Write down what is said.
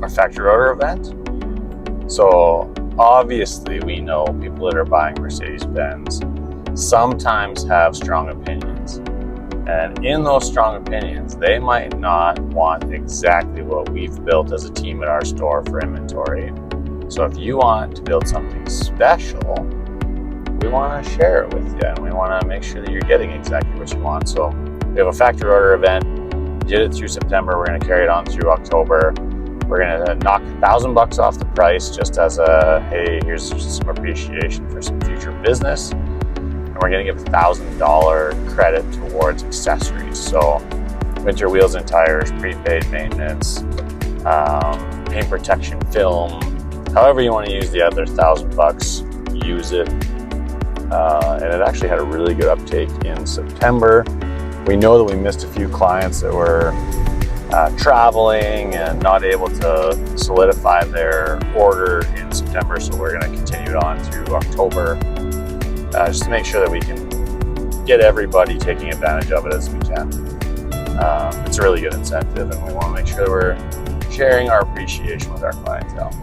our factory order event. So obviously we know people that are buying Mercedes-Benz sometimes have strong opinions. And in those strong opinions, they might not want exactly what we've built as a team at our store for inventory. So if you want to build something special, we want to share it with you, and we want to make sure that you're getting exactly what you want. So we have a factory order event. We did it through September. We're going to carry it on through October. We're going to knock $1,000 off the price just as a, hey, here's some appreciation for some future business. And we're going to give $1,000 credit towards accessories. So winter wheels and tires, prepaid maintenance, paint protection film, however you want to use the other $1,000, use it. And it actually had a really good uptake in September. We know that we missed a few clients that were traveling and not able to solidify their order in September, so we're going to continue it on through October, just to make sure that we can get everybody taking advantage of it as we can. It's a really good incentive, and we want to make sure that we're sharing our appreciation with our clientele.